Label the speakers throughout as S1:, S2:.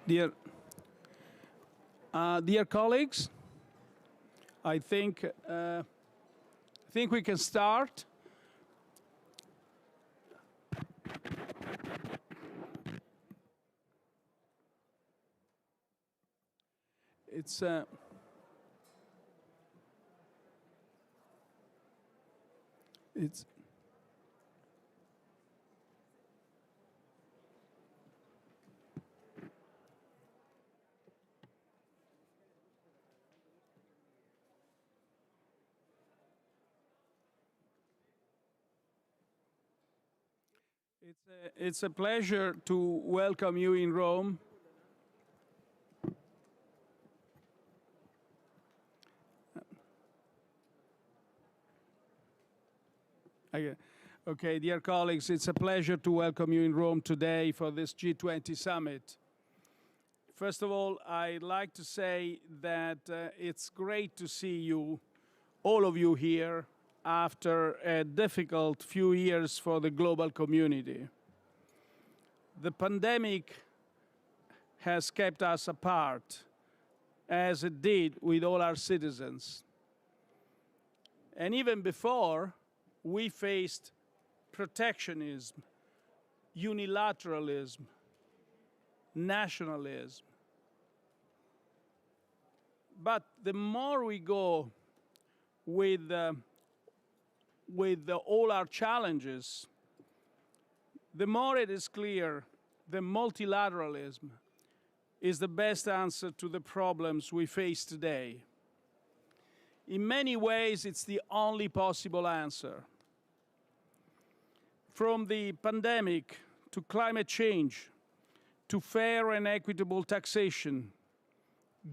S1: Dear, dear colleagues, I think we can start. It's It's a pleasure to welcome you in Rome. Okay, dear colleagues, it's a pleasure to welcome you in Rome today for this G20 Summit. First of all, I'd like to say that it's great to see you, all of you here, after a difficult few years for the global community. The pandemic has kept us apart, as it did with all our citizens. And even before, we faced protectionism, unilateralism, nationalism. But the more we go with all our challenges, the more it is clear that multilateralism is the best answer to the problems we face today. In many ways, it's the only possible answer. From the pandemic to climate change to fair and equitable taxation,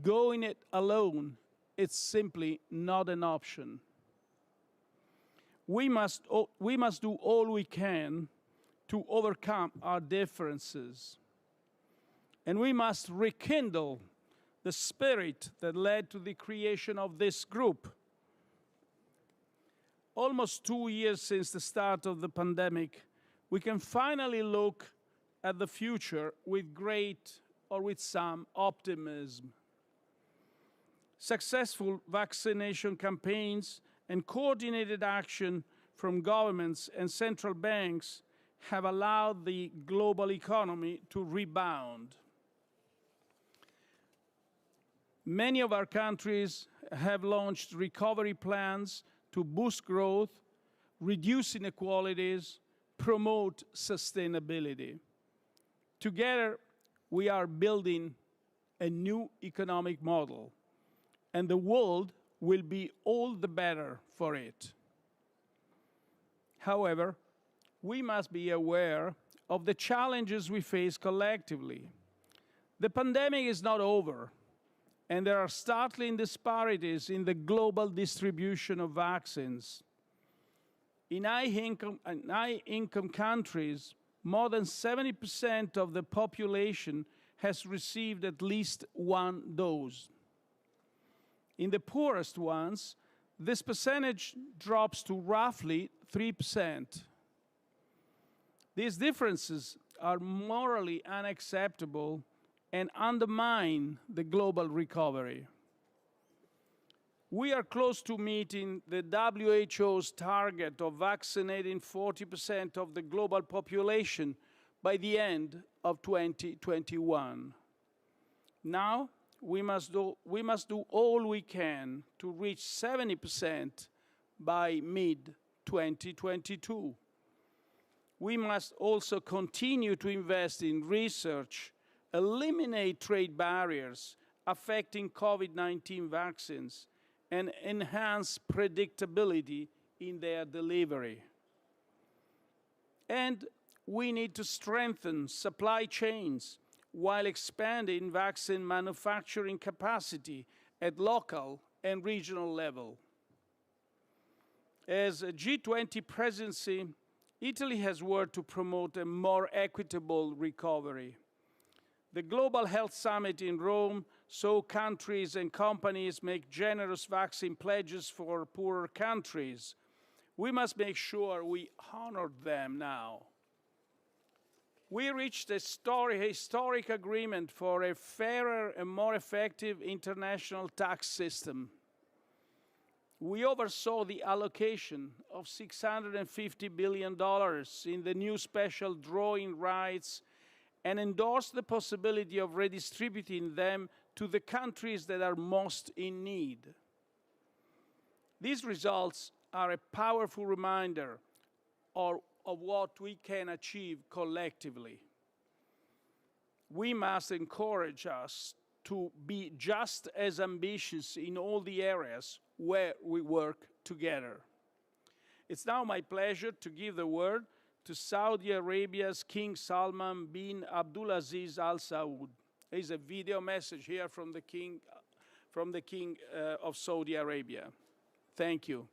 S1: going it alone, it's simply not an option. We must do all we can to overcome our differences. And we must rekindle the spirit that led to the creation of this group. Almost 2 years since the start of the pandemic, we can finally look at the future with some optimism. Successful vaccination campaigns and coordinated action from governments and central banks have allowed the global economy to rebound. Many of our countries have launched recovery plans to boost growth, reduce inequalities, promote sustainability. Together, we are building a new economic model, and the world will be all the better for it. However, we must be aware of the challenges we face collectively. The pandemic is not over, and there are startling disparities in the global distribution of vaccines. In high-income countries, more than 70% of the population has received at least one dose. In the poorest ones, this percentage drops to roughly 3%. These differences are morally unacceptable and undermine the global recovery. We are close to meeting the WHO's target of vaccinating 40% of the global population by the end of 2021. Now, we must do all we can to reach 70% by mid-2022. We must also continue to invest in research, eliminate trade barriers affecting COVID-19 vaccines, and enhance predictability in their delivery. And we need to strengthen supply chains while expanding vaccine manufacturing capacity at local and regional level. As a G20 presidency, Italy has worked to promote a more equitable recovery. The Global Health Summit in Rome saw countries and companies make generous vaccine pledges for poorer countries. We must make sure we honor them now. We reached a historic agreement for a fairer and more effective international tax system. We oversaw the allocation of $650 billion in the new special drawing rights and endorsed the possibility of redistributing them to the countries that are most in need. These results are a powerful reminder of what we can achieve collectively. We must encourage us to be just as ambitious in all the areas where we work together. It's now my pleasure to give the word to Saudi Arabia's King Salman bin Abdulaziz Al Saud. There's a video message here from the King of Saudi Arabia. Thank you.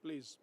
S1: Please.